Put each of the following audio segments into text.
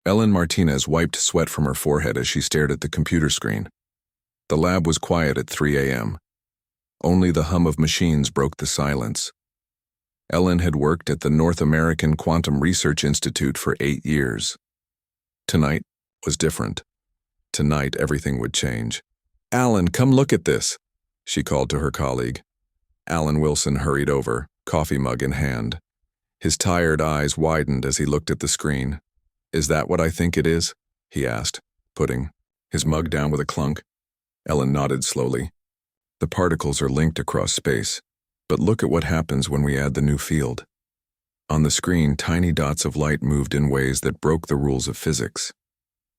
Ellen Martinez wiped sweat from her forehead as she stared at the computer screen. The lab was quiet at 3 a.m. Only the hum of machines broke the silence. Ellen had worked at the North American Quantum Research Institute for 8 years. Tonight was different. Tonight, everything would change. "Alan, come look at this," she called to her colleague. Alan Wilson hurried over, coffee mug in hand. His tired eyes widened as he looked at the screen. "Is that what I think it is?" he asked, putting his mug down with a clunk. Ellen nodded slowly. "The particles are linked across space, but look at what happens when we add the new field." On the screen, tiny dots of light moved in ways that broke the rules of physics.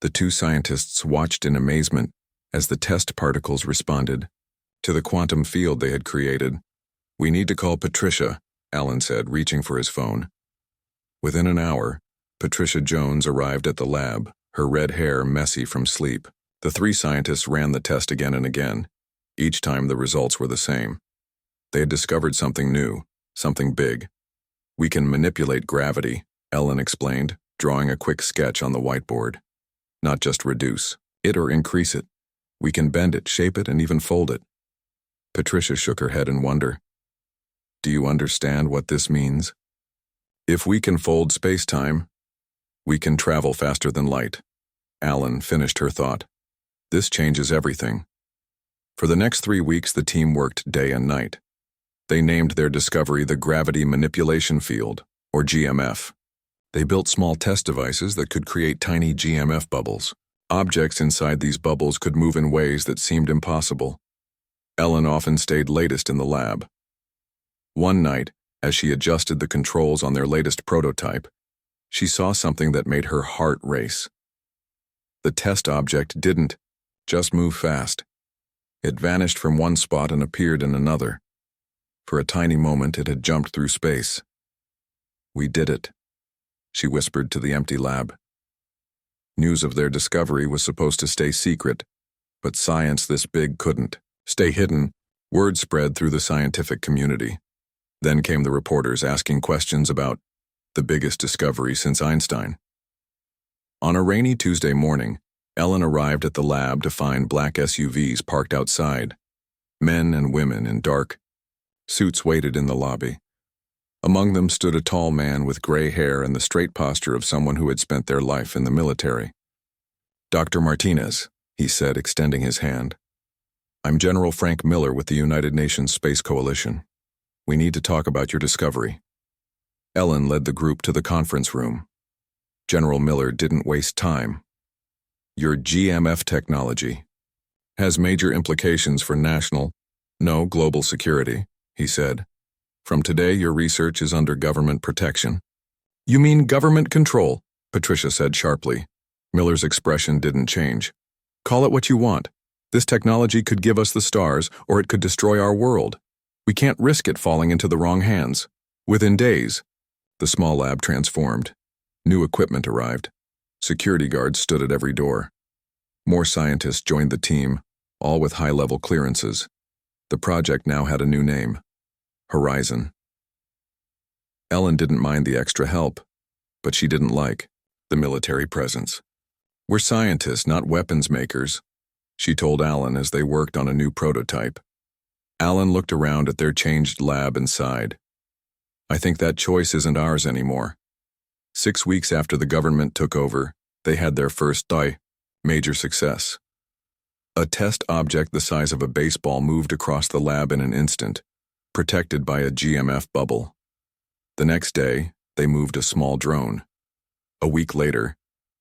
The two scientists watched in amazement as the test particles responded to the quantum field they had created. "We need to call Patricia," Alan said, reaching for his phone. Within an hour, Patricia Jones arrived at the lab, her red hair messy from sleep. The three scientists ran the test again and again. Each time the results were the same. They had discovered something new, something big. "We can manipulate gravity," Ellen explained, drawing a quick sketch on the whiteboard. "Not just reduce it or increase it. We can bend it, shape it, and even fold it." Patricia shook her head in wonder. "Do you understand what this means? If we can fold space-time, we can travel faster than light." Alan finished her thought. "This changes everything." For the next 3 weeks, the team worked day and night. They named their discovery the Gravity Manipulation Field, or GMF. They built small test devices that could create tiny GMF bubbles. Objects inside these bubbles could move in ways that seemed impossible. Ellen often stayed latest in the lab. One night, as she adjusted the controls on their latest prototype, she saw something that made her heart race. The test object didn't just move fast. It vanished from one spot and appeared in another. For a tiny moment, it had jumped through space. "We did it," she whispered to the empty lab. News of their discovery was supposed to stay secret, but science this big couldn't stay hidden. Word spread through the scientific community. Then came the reporters asking questions about the biggest discovery since Einstein. On a rainy Tuesday morning, Ellen arrived at the lab to find black SUVs parked outside. Men and women in dark suits waited in the lobby. Among them stood a tall man with gray hair and the straight posture of someone who had spent their life in the military. "Dr. Martinez," he said, extending his hand. "I'm General Frank Miller with the United Nations Space Coalition. We need to talk about your discovery." Ellen led the group to the conference room. General Miller didn't waste time. "Your GMF technology has major implications for national, no global security," he said. "From today, your research is under government protection." "You mean government control?" Patricia said sharply. Miller's expression didn't change. "Call it what you want. This technology could give us the stars, or it could destroy our world. We can't risk it falling into the wrong hands." Within days, the small lab transformed. New equipment arrived. Security guards stood at every door. More scientists joined the team, all with high-level clearances. The project now had a new name: Horizon. Ellen didn't mind the extra help, but she didn't like the military presence. "We're scientists, not weapons makers," she told Alan as they worked on a new prototype. Alan looked around at their changed lab and sighed. "I think that choice isn't ours anymore." 6 weeks after the government took over, they had their first major success. A test object the size of a baseball moved across the lab in an instant, protected by a GMF bubble. The next day, they moved a small drone. A week later,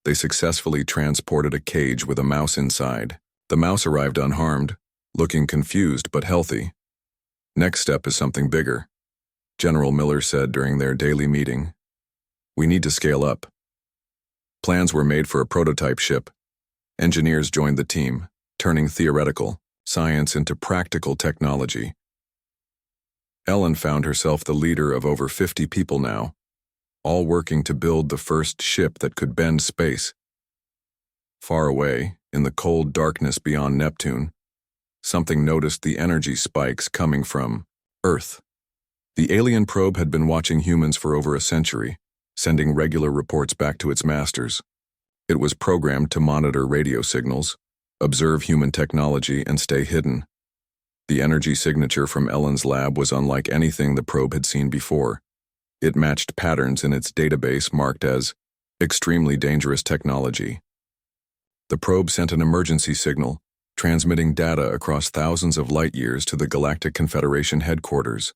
they successfully transported a cage with a mouse inside. The mouse arrived unharmed, looking confused but healthy. "Next step is something bigger," General Miller said during their daily meeting. "We need to scale up." Plans were made for a prototype ship. Engineers joined the team, turning theoretical science into practical technology. Ellen found herself the leader of over 50 people now, all working to build the first ship that could bend space. Far away, in the cold darkness beyond Neptune, something noticed the energy spikes coming from Earth. The alien probe had been watching humans for over a century, sending regular reports back to its masters. It was programmed to monitor radio signals, observe human technology, and stay hidden. The energy signature from Ellen's lab was unlike anything the probe had seen before. It matched patterns in its database marked as extremely dangerous technology. The probe sent an emergency signal, transmitting data across thousands of light years to the Galactic Confederation headquarters.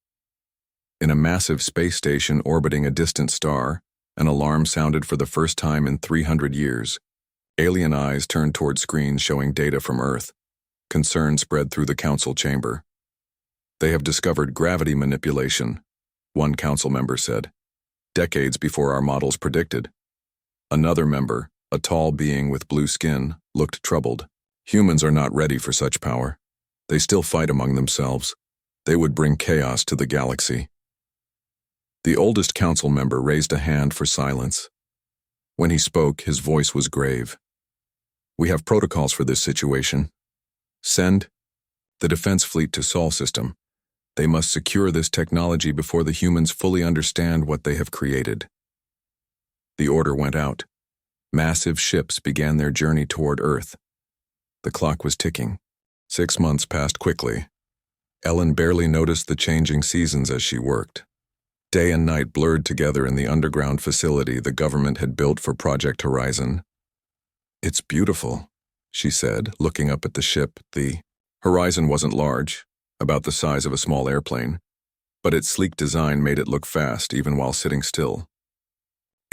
In a massive space station orbiting a distant star, an alarm sounded for the first time in 300 years. Alien eyes turned toward screens showing data from Earth. Concern spread through the council chamber. "They have discovered gravity manipulation," one council member said, "decades before our models predicted." Another member, a tall being with blue skin, looked troubled. "Humans are not ready for such power. They still fight among themselves. They would bring chaos to the galaxy." The oldest council member raised a hand for silence. When he spoke, his voice was grave. "We have protocols for this situation. Send the defense fleet to Sol system. They must secure this technology before the humans fully understand what they have created." The order went out. Massive ships began their journey toward Earth. The clock was ticking. 6 months passed quickly. Ellen barely noticed the changing seasons as she worked. Day and night blurred together in the underground facility the government had built for Project Horizon. "It's beautiful," she said, looking up at the ship. The Horizon wasn't large, about the size of a small airplane, but its sleek design made it look fast even while sitting still.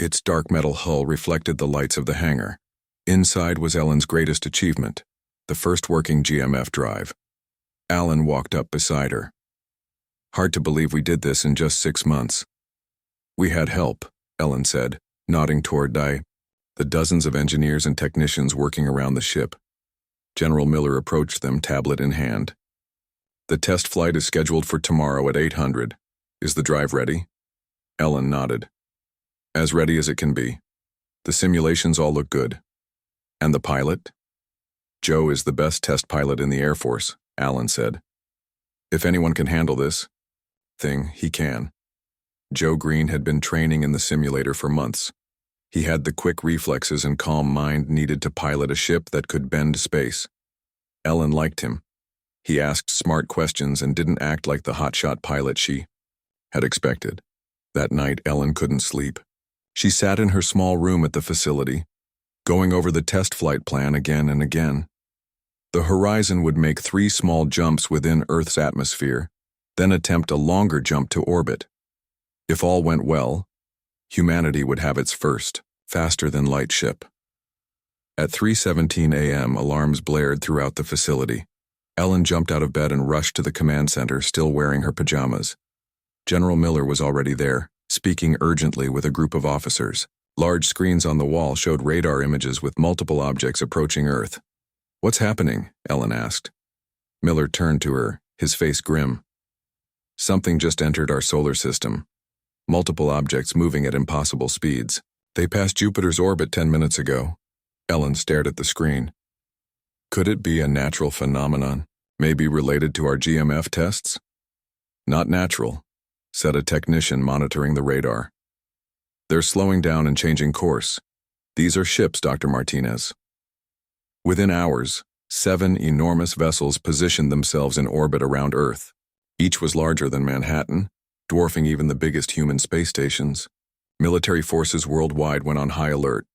Its dark metal hull reflected the lights of the hangar. Inside was Ellen's greatest achievement, the first working GMF drive. Alan walked up beside her. "Hard to believe we did this in just 6 months." "We had help," Ellen said, nodding toward the dozens of engineers and technicians working around the ship. General Miller approached them, tablet in hand. "The test flight is scheduled for tomorrow at 800. Is the drive ready?" Ellen nodded. "As ready as it can be. The simulations all look good." "And the pilot?" "Joe is the best test pilot in the Air Force," Alan said. "If anyone can handle this thing, he can." Joe Green had been training in the simulator for months. He had the quick reflexes and calm mind needed to pilot a ship that could bend space. Ellen liked him. He asked smart questions and didn't act like the hotshot pilot she had expected. That night, Ellen couldn't sleep. She sat in her small room at the facility, going over the test flight plan again and again. The Horizon would make 3 small jumps within Earth's atmosphere, then attempt a longer jump to orbit. If all went well, humanity would have its first, faster-than-light ship. At 3:17 a.m., alarms blared throughout the facility. Ellen jumped out of bed and rushed to the command center, still wearing her pajamas. General Miller was already there, speaking urgently with a group of officers. Large screens on the wall showed radar images with multiple objects approaching Earth. "What's happening?" Ellen asked. Miller turned to her, his face grim. "Something just entered our solar system. Multiple objects moving at impossible speeds. They passed Jupiter's orbit 10 minutes ago." Ellen stared at the screen. "Could it be a natural phenomenon, maybe related to our GMF tests?" "Not natural," said a technician monitoring the radar. "They're slowing down and changing course. These are ships, Dr. Martinez." Within hours, 7 enormous vessels positioned themselves in orbit around Earth. Each was larger than Manhattan, dwarfing even the biggest human space stations. Military forces worldwide went on high alert.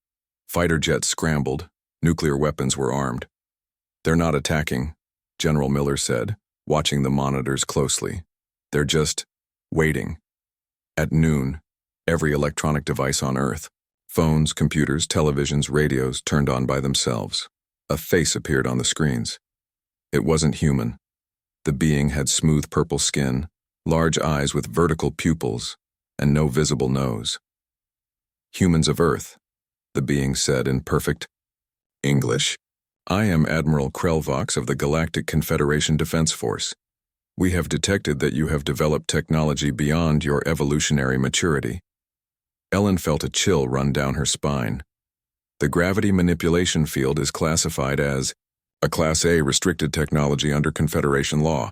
Fighter jets scrambled, nuclear weapons were armed. "They're not attacking," General Miller said, watching the monitors closely. "They're just waiting." At noon, every electronic device on Earth, phones, computers, televisions, radios, turned on by themselves. A face appeared on the screens. It wasn't human. The being had smooth purple skin, large eyes with vertical pupils, and no visible nose. "Humans of Earth," the being said in perfect English. "I am Admiral Krelvox of the Galactic Confederation Defense Force. We have detected that you have developed technology beyond your evolutionary maturity." Ellen felt a chill run down her spine. "The gravity manipulation field is classified as a Class A restricted technology under Confederation law,"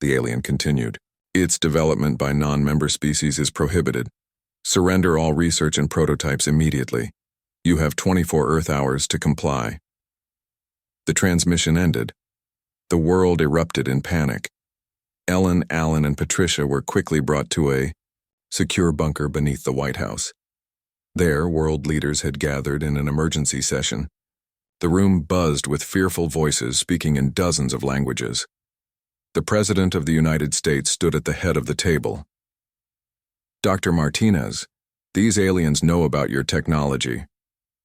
the alien continued. "Its development by non-member species is prohibited. Surrender all research and prototypes immediately. You have 24 Earth hours to comply. The transmission ended. The world erupted in panic. Ellen, Alan, and Patricia were quickly brought to a secure bunker beneath the White House. There, world leaders had gathered in an emergency session. The room buzzed with fearful voices speaking in dozens of languages. The President of the United States stood at the head of the table. Dr. Martinez, these aliens know about your technology.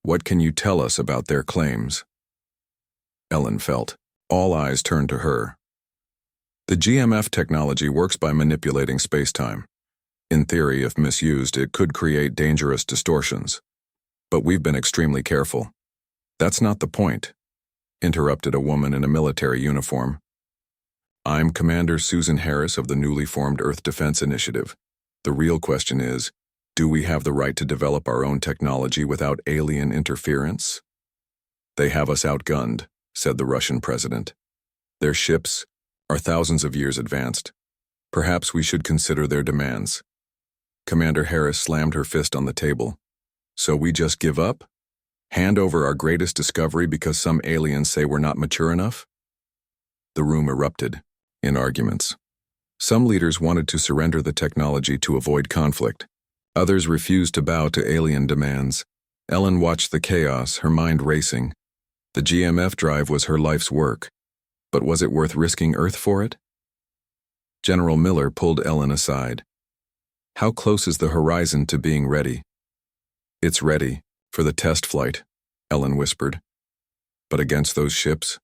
What can you tell us about their claims? Ellen felt. All eyes turned to her. The GMF technology works by manipulating space-time. In theory, if misused, it could create dangerous distortions. But we've been extremely careful. That's not the point, interrupted a woman in a military uniform. I'm Commander Susan Harris of the newly formed Earth Defense Initiative. The real question is, do we have the right to develop our own technology without alien interference? They have us outgunned, said the Russian president. Their ships are thousands of years advanced. Perhaps we should consider their demands. Commander Harris slammed her fist on the table. So we just give up? Hand over our greatest discovery because some aliens say we're not mature enough? The room erupted in arguments. Some leaders wanted to surrender the technology to avoid conflict. Others refused to bow to alien demands. Ellen watched the chaos, her mind racing. The GMF drive was her life's work. But was it worth risking Earth for it? General Miller pulled Ellen aside. How close is the horizon to being ready? It's ready, for the test flight, Ellen whispered. But against those ships,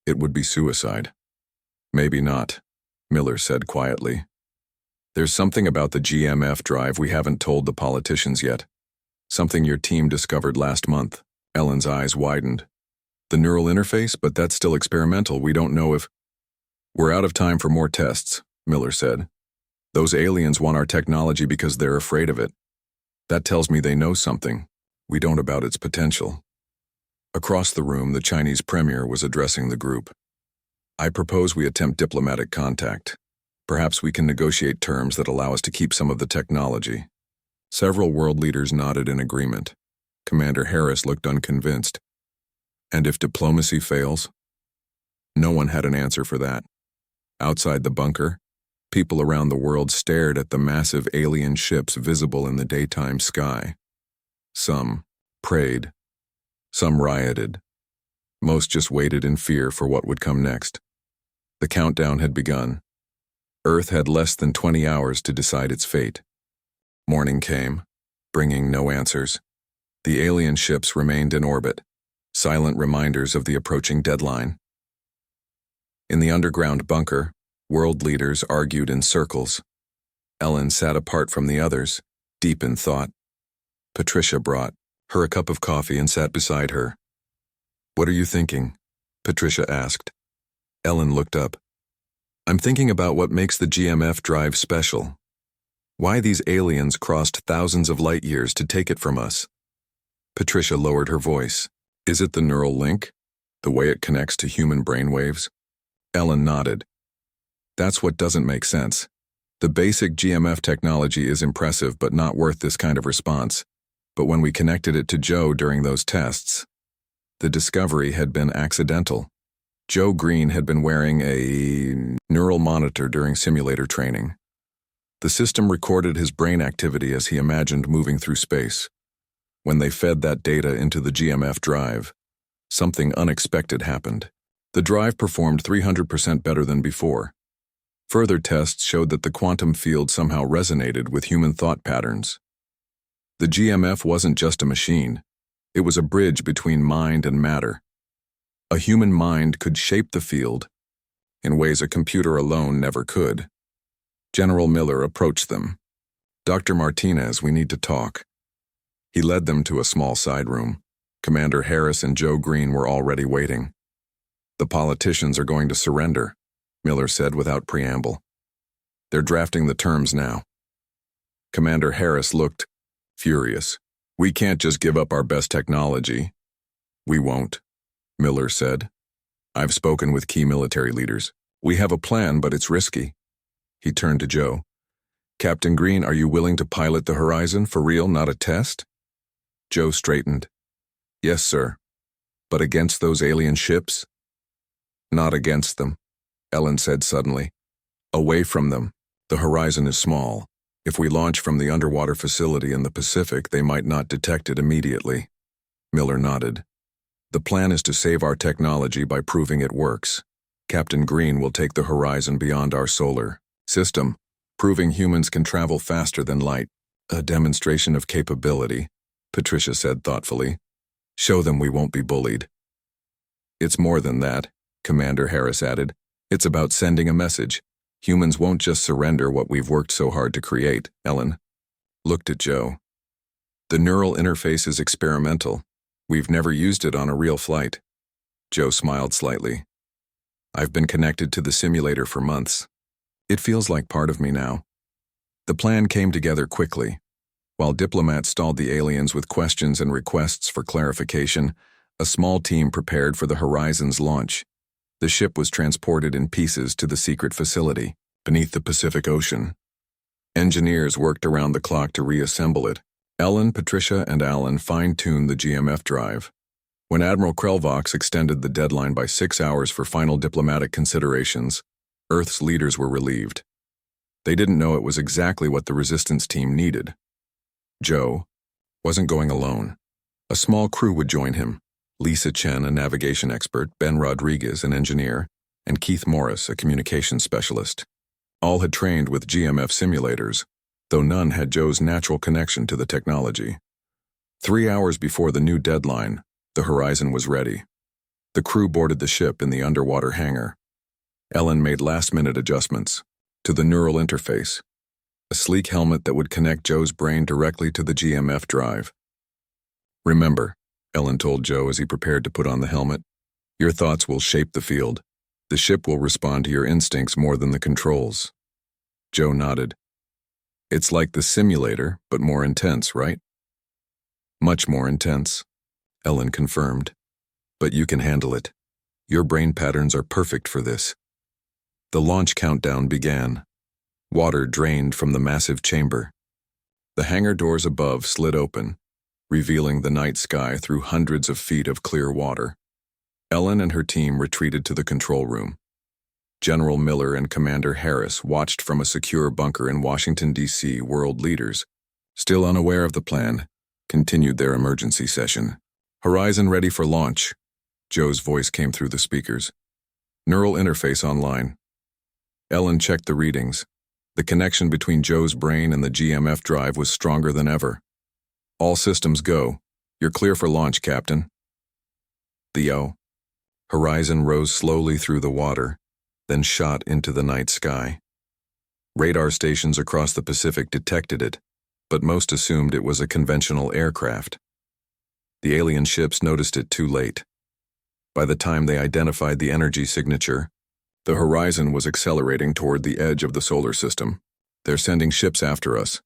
it would be suicide. Maybe not, Miller said quietly. There's something about the GMF drive we haven't told the politicians yet. Something your team discovered last month. Ellen's eyes widened. The neural interface, but that's still experimental. We don't know if... We're out of time for more tests, Miller said. Those aliens want our technology because they're afraid of it. That tells me they know something we don't about its potential. Across the room, the Chinese premier was addressing the group. I propose we attempt diplomatic contact. Perhaps we can negotiate terms that allow us to keep some of the technology. Several world leaders nodded in agreement. Commander Harris looked unconvinced. And if diplomacy fails? No one had an answer for that. Outside the bunker, people around the world stared at the massive alien ships visible in the daytime sky. Some prayed. Some rioted. Most just waited in fear for what would come next. The countdown had begun. Earth had less than 20 hours to decide its fate. Morning came, bringing no answers. The alien ships remained in orbit, silent reminders of the approaching deadline. In the underground bunker, world leaders argued in circles. Ellen sat apart from the others, deep in thought. Patricia brought her a cup of coffee and sat beside her. What are you thinking? Patricia asked. Ellen looked up. I'm thinking about what makes the GMF drive special. Why these aliens crossed thousands of light years to take it from us. Patricia lowered her voice. Is it the neural link? The way it connects to human brainwaves? Ellen nodded. That's what doesn't make sense. The basic GMF technology is impressive but not worth this kind of response. But when we connected it to Joe during those tests, the discovery had been accidental. Joe Green had been wearing a neural monitor during simulator training. The system recorded his brain activity as he imagined moving through space. When they fed that data into the GMF drive, something unexpected happened. The drive performed 300% better than before. Further tests showed that the quantum field somehow resonated with human thought patterns. The GMF wasn't just a machine. It was a bridge between mind and matter. A human mind could shape the field in ways a computer alone never could. General Miller approached them. Dr. Martinez, we need to talk. He led them to a small side room. Commander Harris and Joe Green were already waiting. The politicians are going to surrender, Miller said without preamble. They're drafting the terms now. Commander Harris looked furious. We can't just give up our best technology. We won't, Miller said. I've spoken with key military leaders. We have a plan, but it's risky. He turned to Joe. Captain Green, are you willing to pilot the Horizon for real, not a test? Joe straightened. Yes, sir. But against those alien ships? Not against them, Ellen said suddenly. Away from them. The horizon is small. If we launch from the underwater facility in the Pacific, they might not detect it immediately. Miller nodded. The plan is to save our technology by proving it works. Captain Green will take the horizon beyond our solar system, proving humans can travel faster than light. A demonstration of capability, Patricia said thoughtfully. Show them we won't be bullied. It's more than that, Commander Harris added. It's about sending a message. Humans won't just surrender what we've worked so hard to create. Ellen looked at Joe. The neural interface is experimental. We've never used it on a real flight. Joe smiled slightly. I've been connected to the simulator for months. It feels like part of me now. The plan came together quickly. While diplomats stalled the aliens with questions and requests for clarification, a small team prepared for the Horizon's launch. The ship was transported in pieces to the secret facility beneath the Pacific Ocean. Engineers worked around the clock to reassemble it. Ellen, Patricia, and Alan fine-tuned the GMF drive. When Admiral Krelvox extended the deadline by 6 hours for final diplomatic considerations, Earth's leaders were relieved. They didn't know it was exactly what the resistance team needed. Joe wasn't going alone. A small crew would join him. Lisa Chen, a navigation expert, Ben Rodriguez, an engineer, and Keith Morris, a communications specialist. All had trained with GMF simulators, though none had Joe's natural connection to the technology. 3 hours before the new deadline, the Horizon was ready. The crew boarded the ship in the underwater hangar. Ellen made last-minute adjustments to the neural interface, a sleek helmet that would connect Joe's brain directly to the GMF drive. Remember, Ellen told Joe as he prepared to put on the helmet, your thoughts will shape the field. The ship will respond to your instincts more than the controls. Joe nodded. It's like the simulator, but more intense, right? Much more intense, Ellen confirmed. But you can handle it. Your brain patterns are perfect for this. The launch countdown began. Water drained from the massive chamber. The hangar doors above slid open, revealing the night sky through hundreds of feet of clear water. Ellen and her team retreated to the control room. General Miller and Commander Harris watched from a secure bunker in Washington, D.C. World leaders, still unaware of the plan, continued their emergency session. Horizon ready for launch. Joe's voice came through the speakers. Neural interface online. Ellen checked the readings. The connection between Joe's brain and the GMF drive was stronger than ever. All systems go. You're clear for launch, Captain. Theo. Horizon rose slowly through the water, then shot into the night sky. Radar stations across the Pacific detected it, but most assumed it was a conventional aircraft. The alien ships noticed it too late. By the time they identified the energy signature, the Horizon was accelerating toward the edge of the solar system. They're sending ships after us,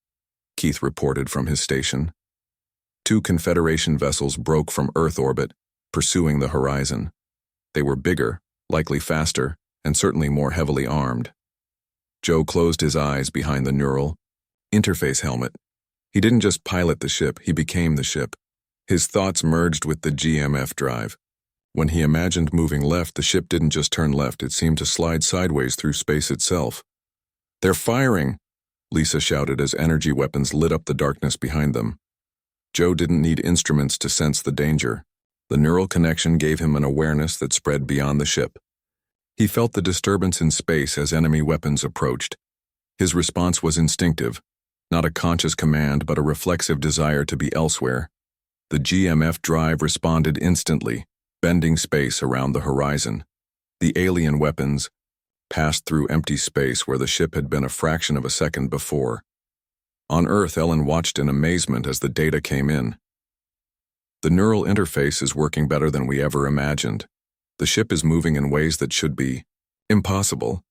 Keith reported from his station. 2 Confederation vessels broke from Earth orbit, pursuing the Horizon. They were bigger, likely faster, and certainly more heavily armed. Joe closed his eyes behind the neural interface helmet. He didn't just pilot the ship, he became the ship. His thoughts merged with the GMF drive. When he imagined moving left, the ship didn't just turn left, it seemed to slide sideways through space itself. They're firing, Lisa shouted as energy weapons lit up the darkness behind them. Joe didn't need instruments to sense the danger. The neural connection gave him an awareness that spread beyond the ship. He felt the disturbance in space as enemy weapons approached. His response was instinctive, not a conscious command but a reflexive desire to be elsewhere. The GMF drive responded instantly, bending space around the Horizon. The alien weapons passed through empty space where the ship had been a fraction of a second before. On Earth, Ellen watched in amazement as the data came in. The neural interface is working better than we ever imagined. The ship is moving in ways that should be impossible.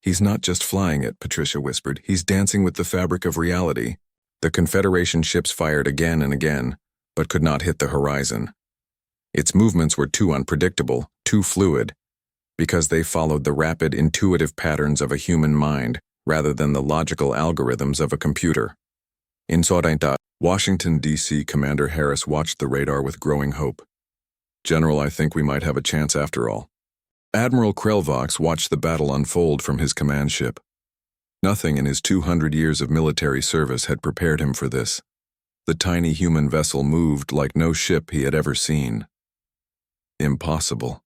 He's not just flying it, Patricia whispered. He's dancing with the fabric of reality. The Confederation ships fired again and again, but could not hit the Horizon. Its movements were too unpredictable, too fluid, because they followed the rapid, intuitive patterns of a human mind rather than the logical algorithms of a computer. Washington, D.C. Commander Harris watched the radar with growing hope. "General, I think we might have a chance after all." Admiral Krelvox watched the battle unfold from his command ship. Nothing in his 200 years of military service had prepared him for this. The tiny human vessel moved like no ship he had ever seen. "Impossible,"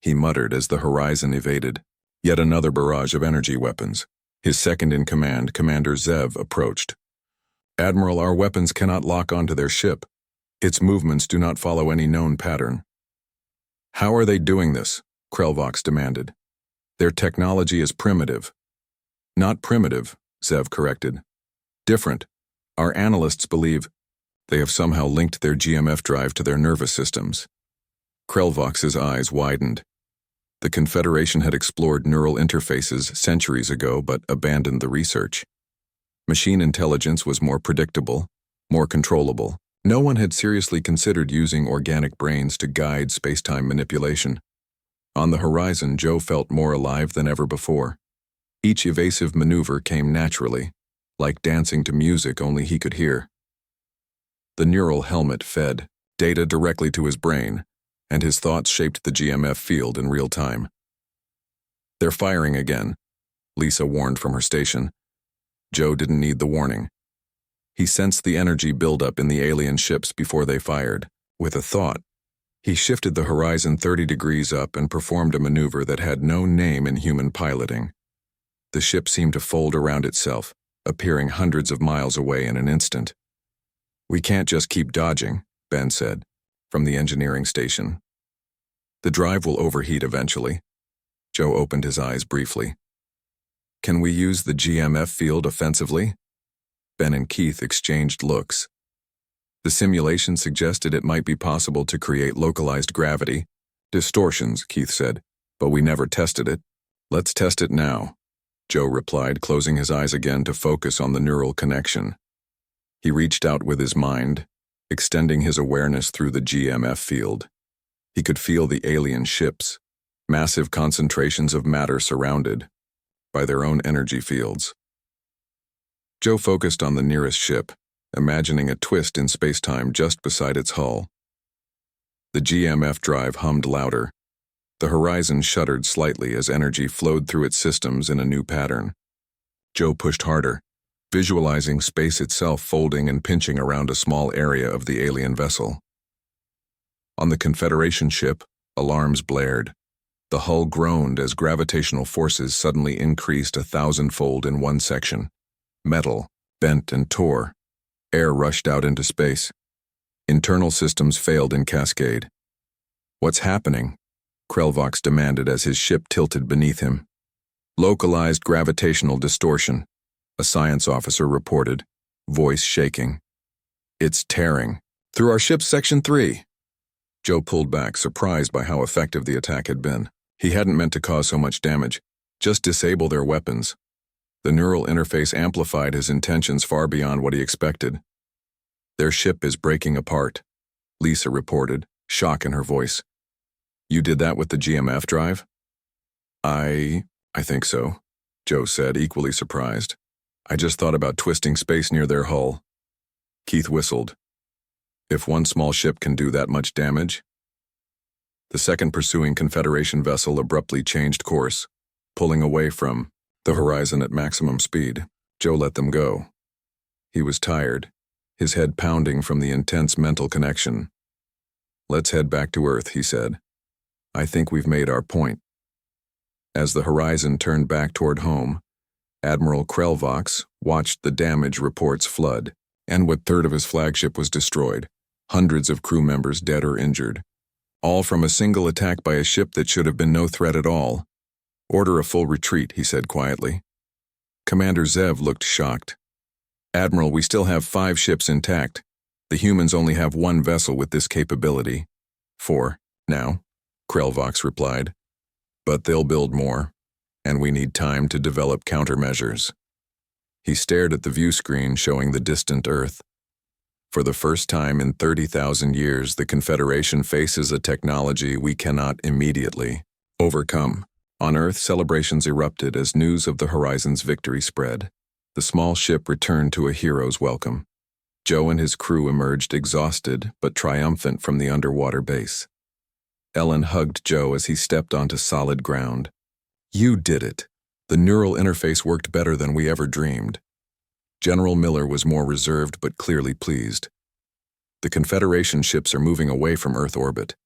he muttered as the horizon evaded. Yet another barrage of energy weapons. His second-in-command, Commander Zev, approached. "Admiral, our weapons cannot lock onto their ship. Its movements do not follow any known pattern." "How are they doing this?" Krelvox demanded. "Their technology is primitive." "Not primitive," Zev corrected. "Different. Our analysts believe they have somehow linked their GMF drive to their nervous systems." Krelvox's eyes widened. The Confederation had explored neural interfaces centuries ago but abandoned the research. Machine intelligence was more predictable, more controllable. No one had seriously considered using organic brains to guide space-time manipulation. On the horizon, Joe felt more alive than ever before. Each evasive maneuver came naturally, like dancing to music only he could hear. The neural helmet fed data directly to his brain, and his thoughts shaped the GMF field in real time. "They're firing again," Lisa warned from her station. Joe didn't need the warning. He sensed the energy buildup in the alien ships before they fired. With a thought, he shifted the horizon 30 degrees up and performed a maneuver that had no name in human piloting. The ship seemed to fold around itself, appearing hundreds of miles away in an instant. "We can't just keep dodging," Ben said, from the engineering station. "The drive will overheat eventually." Joe opened his eyes briefly. "Can we use the GMF field offensively?" Ben and Keith exchanged looks. The simulation suggested it might be possible to create localized gravity. "Distortions," Keith said, "but we never tested it." "Let's test it now," Joe replied, closing his eyes again to focus on the neural connection. He reached out with his mind, extending his awareness through the GMF field. He could feel the alien ships, massive concentrations of matter surrounded by their own energy fields. Joe focused on the nearest ship, imagining a twist in space-time just beside its hull. The GMF drive hummed louder. The horizon shuddered slightly as energy flowed through its systems in a new pattern. Joe pushed harder, visualizing space itself folding and pinching around a small area of the alien vessel. On the Confederation ship, alarms blared. The hull groaned as gravitational forces suddenly increased 1,000-fold in one section. Metal bent and tore. Air rushed out into space. Internal systems failed in cascade. "What's happening?" Krelvox demanded as his ship tilted beneath him. "Localized gravitational distortion," a science officer reported, voice shaking. "It's tearing through our ship's Section 3. Joe pulled back, surprised by how effective the attack had been. He hadn't meant to cause so much damage, just disable their weapons. The neural interface amplified his intentions far beyond what he expected. "Their ship is breaking apart," Lisa reported, shock in her voice. "You did that with the GMF drive?" I think so," Joe said, equally surprised. "I just thought about twisting space near their hull." Keith whistled. "If one small ship can do that much damage?" The second pursuing Confederation vessel abruptly changed course, pulling away from the horizon at maximum speed. Joe let them go. He was tired, his head pounding from the intense mental connection. "Let's head back to Earth," he said. "I think we've made our point." As the horizon turned back toward home, Admiral Krelvox watched the damage reports flood, and what third of his flagship was destroyed, hundreds of crew members dead or injured, all from a single attack by a ship that should have been no threat at all. "Order a full retreat," he said quietly. Commander Zev looked shocked. "Admiral, we still have 5 ships intact. The humans only have 1 vessel with this capability." "4, now," Krelvox replied. "But they'll build more, and we need time to develop countermeasures." He stared at the view screen showing the distant Earth. For the first time in 30,000 years, the Confederation faces a technology we cannot immediately overcome. On Earth, celebrations erupted as news of the Horizon's victory spread. The small ship returned to a hero's welcome. Joe and his crew emerged exhausted but triumphant from the underwater base. Ellen hugged Joe as he stepped onto solid ground. "You did it. The neural interface worked better than we ever dreamed." General Miller was more reserved but clearly pleased. "The Confederation ships are moving away from Earth orbit.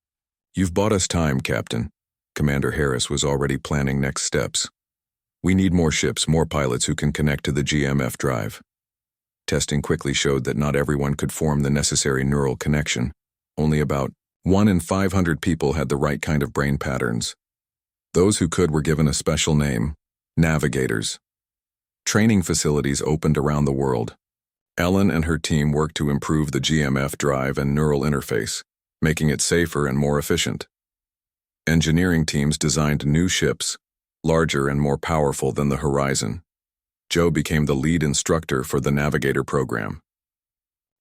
You've bought us time, Captain." Commander Harris was already planning next steps. "We need more ships, more pilots who can connect to the GMF drive." Testing quickly showed that not everyone could form the necessary neural connection. Only about 1 in 500 people had the right kind of brain patterns. Those who could were given a special name: navigators. Training facilities opened around the world. Ellen and her team worked to improve the GMF drive and neural interface, making it safer and more efficient. Engineering teams designed new ships, larger and more powerful than the Horizon. Joe became the lead instructor for the Navigator program.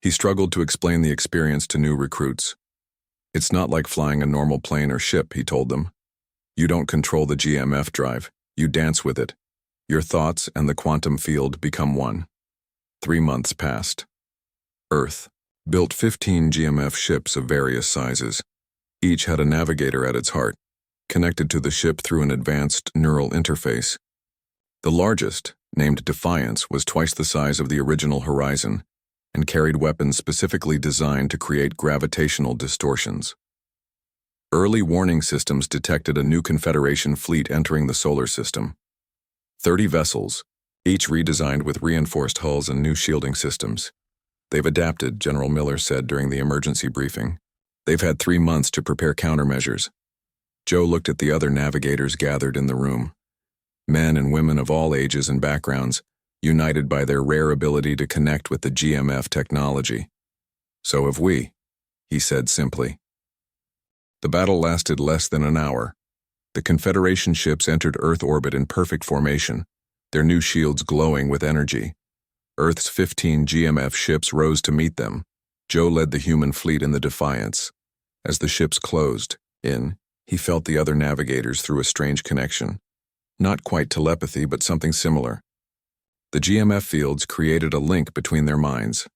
He struggled to explain the experience to new recruits. "It's not like flying a normal plane or ship," he told them. "You don't control the GMF drive, you dance with it. Your thoughts and the quantum field become one." 3 months passed. Earth built 15 GMF ships of various sizes. Each had a navigator at its heart, connected to the ship through an advanced neural interface. The largest, named Defiance, was twice the size of the original Horizon and carried weapons specifically designed to create gravitational distortions. Early warning systems detected a new Confederation fleet entering the solar system. 30 vessels, each redesigned with reinforced hulls and new shielding systems. "They've adapted," General Miller said during the emergency briefing. "They've had 3 months to prepare countermeasures." Joe looked at the other navigators gathered in the room. Men and women of all ages and backgrounds, united by their rare ability to connect with the GMF technology. "So have we," he said simply. The battle lasted less than an hour. The Confederation ships entered Earth orbit in perfect formation, their new shields glowing with energy. Earth's 15 GMF ships rose to meet them. Joe led the human fleet in the Defiance. As the ships closed in, he felt the other navigators through a strange connection. Not quite telepathy, but something similar. The GMF fields created a link between their minds.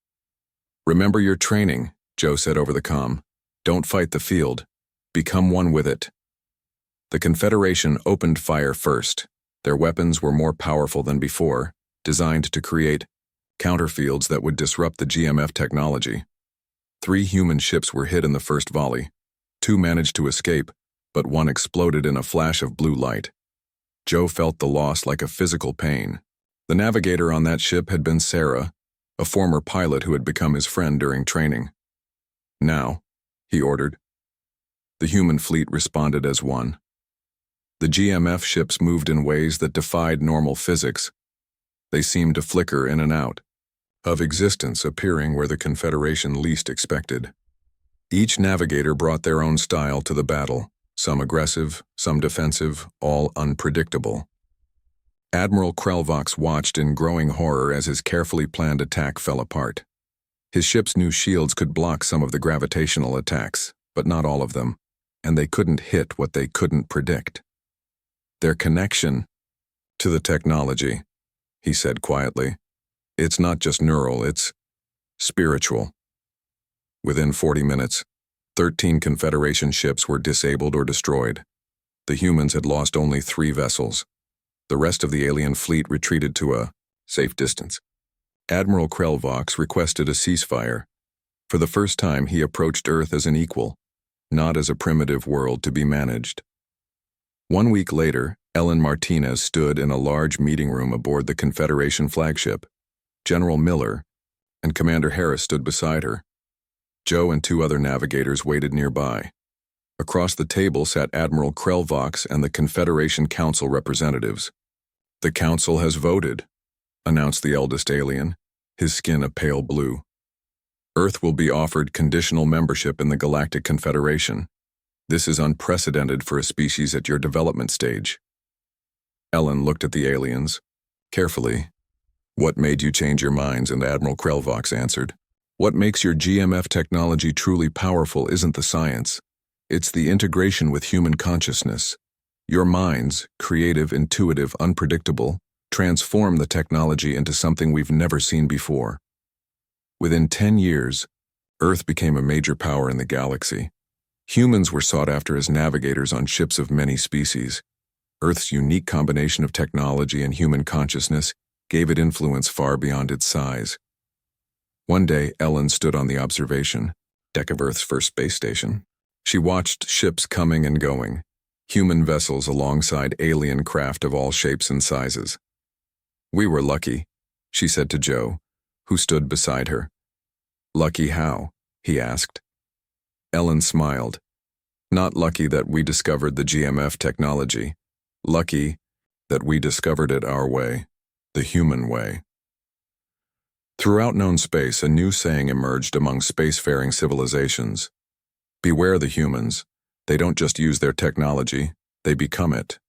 "Remember your training," Joe said over the comm. "Don't fight the field. Become one with it." The Confederation opened fire first. Their weapons were more powerful than before, designed to create counterfields that would disrupt the GMF technology. 3 human ships were hit in the first volley. 2 managed to escape, but 1 exploded in a flash of blue light. Joe felt the loss like a physical pain. The navigator on that ship had been Sarah, a former pilot who had become his friend during training. "Now," he ordered. The human fleet responded as one. The GMF ships moved in ways that defied normal physics. They seemed to flicker in and out of existence, appearing where the Confederation least expected. Each navigator brought their own style to the battle, some aggressive, some defensive, all unpredictable. Admiral Krelvox watched in growing horror as his carefully planned attack fell apart. His ship's new shields could block some of the gravitational attacks, but not all of them, and they couldn't hit what they couldn't predict. "Their connection to the technology," he said quietly. "It's not just neural, it's spiritual." Within 40 minutes, 13 Confederation ships were disabled or destroyed. The humans had lost only 3 vessels. The rest of the alien fleet retreated to a safe distance. Admiral Krelvox requested a ceasefire. For the first time, he approached Earth as an equal, not as a primitive world to be managed. 1 week later, Ellen Martinez stood in a large meeting room aboard the Confederation flagship. General Miller and Commander Harris stood beside her. Joe and 2 other navigators waited nearby. Across the table sat Admiral Krelvox and the Confederation Council representatives. "The Council has voted," announced the eldest alien, his skin a pale blue. "Earth will be offered conditional membership in the Galactic Confederation. This is unprecedented for a species at your development stage." Ellen looked at the aliens carefully. "What made you change your minds?" And Admiral Krelvox answered, "What makes your GMF technology truly powerful isn't the science. It's the integration with human consciousness. Your minds, creative, intuitive, unpredictable, transform the technology into something we've never seen before. Within 10 years, Earth became a major power in the galaxy. Humans were sought after as navigators on ships of many species. Earth's unique combination of technology and human consciousness gave it influence far beyond its size. One day, Ellen stood on the observation deck of Earth's first space station. She watched ships coming and going, human vessels alongside alien craft of all shapes and sizes. "We were lucky," she said to Joe, who stood beside her. "Lucky how?" he asked. Ellen smiled. "Not lucky that we discovered the GMF technology. Lucky that we discovered it our way, the human way." Throughout known space, a new saying emerged among spacefaring civilizations. Beware the humans. They don't just use their technology, they become it.